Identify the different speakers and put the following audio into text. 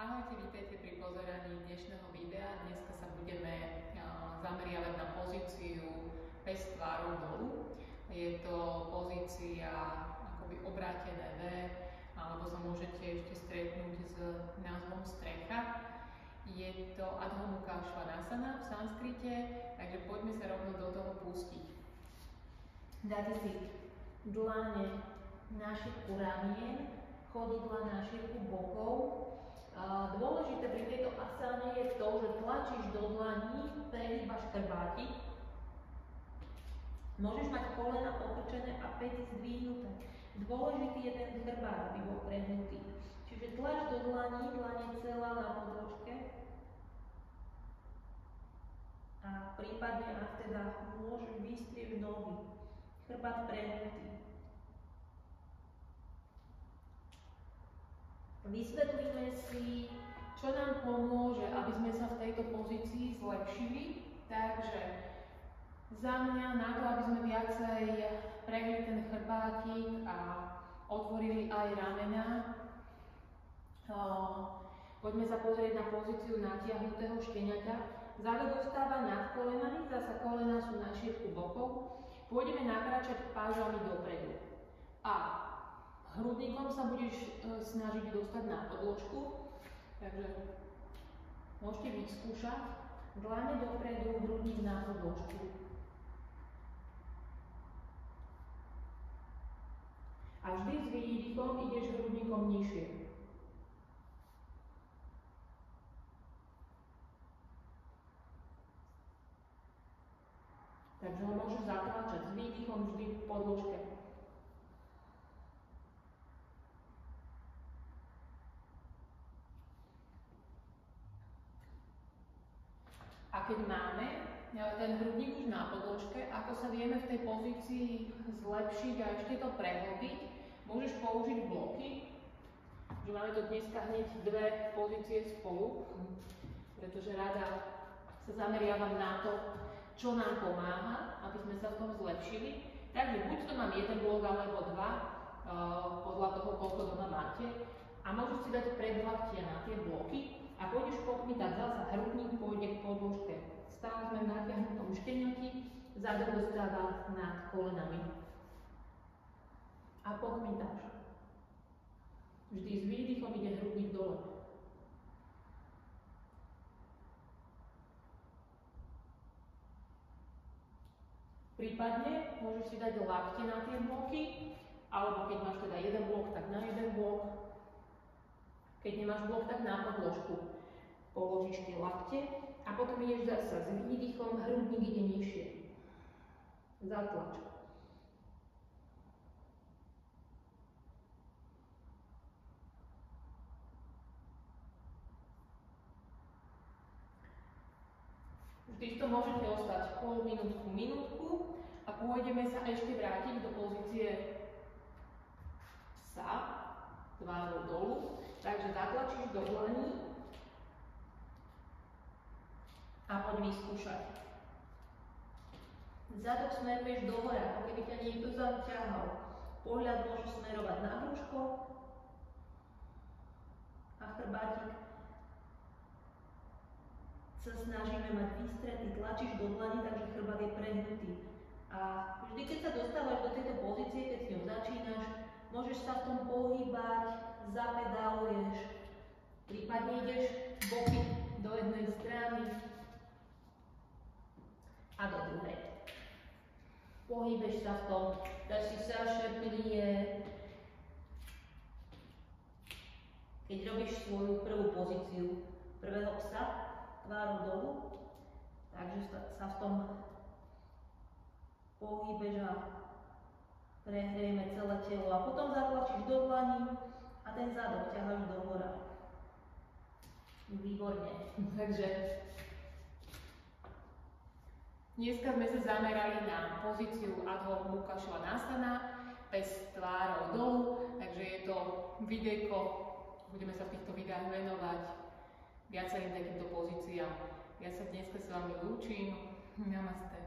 Speaker 1: Ahojte, vítajte pri pozeraní dnešného videa. Dneska sa budeme zameriavať na pozíciu pes tvárou dolu. Je to pozícia akoby obrátené V, alebo sa môžete ešte stretnúť s názvom strecha. Je to Adho Mukha Svanasana v sanskrite, takže poďme sa rovno do toho pustiť. Dáte si dlane na šírku ramien, chodidla na šírku bokov. Dôležité pri tejto asáne je to, že tlačíš do dlaní, prehýbaš chrbátik. Môžeš mať kolena pokrčené a päty zdvihnuté. Dôležitý je ten chrbát, aby bol prehnutý. Čiže tlač do dlaní, dlane celá na podložke. A prípadne, ak teda môžeš, vystrieš nohy. Chrbát prehnutý. Vysvetlíme si, čo nám pomôže, aby sme sa v tejto pozícii zlepšili. Takže za mňa na to, aby sme viacej prehli ten chrbátik a otvorili aj ramená, poďme sa pozrieť na pozíciu natiahnutého šteniaťa. Zadok ostáva nad kolenami, zasa kolena sú na šírku bokov. Pôjdeme nakráčať pážami dopredu. A hrudníkom sa budeš snažiť dostať na podložku, takže môžete vyskúšať. Dlane dopredu, hrudník na podložku. A vždy s výdychom ideš hrudníkom nižšie. Takže ho môžeš zatlačať s výdychom vždy v podložke. A keď máme ten hrudník už na podložke, ako sa vieme v tej pozícii zlepšiť a ešte to prehlbiť, môžeš použiť bloky. Že máme tu dneska hneď dve pozície spolu, pretože rada sa zameriavam na to, čo nám pomáha, aby sme sa v tom zlepšili. Takže buď to mám jeden blok alebo dva, podľa toho, koľko doma máte. A môžeš si dať predlaktia na tie bloky. A pôjdeš pokmitať, zasa hrudník pôjde k podložke. Stále sme v natiahnutom šteniati, zadok dostáva nad kolenami. A pokmitáš. Vždy s výdychom ide hrudník dole. Prípadne môžeš si dať lakte na tie bloky, alebo keď máš teda jeden blok, tak na jeden blok. Keď nemáš blok, tak na podložku položíš tie lakte a potom ideš zasa s výdychom, hrudník ide nižšie. Zatlač. Vždy to môžete ostať pol minútku, minútku a pôjdeme sa ešte vrátiť do pozície psa, tvárou dolu. Takže zatlačíš do dlaní a poď vyskúšať. Zadok smeruješ dohora, ako keby ťa niekto zaťahal. Pohľad môže smerovať na brúško a chrbátik sa snažíme mať vystretý, tlačíš do dlani, takže chrbát je prehnutý. A vždy, keď sa dostávaš do tejto pozície, keď s ňou začínaš, môžeš sa v tom pohybať, zapedáluješ, prípadne ideš boky do jednej strany a do druhej. Pohybeš sa v tom, dáš si sašeplie. Keď robíš svoju prvú pozíciu prvého psa, tvárou dolu, takže sa v tom pohybeš a prehrejeme celé telo a potom zatlačíš do dlaní a ten zadok ťaháš do hora. Výborne. Takže dneska sme sa zamerali na pozíciu Adho Mukha Svanasana, pes tvárou dolu, takže je to videjko, budeme sa v týchto videách venovať viacerým takýmto pozíciám. Ja sa dneska s vami lúčim. Namaste.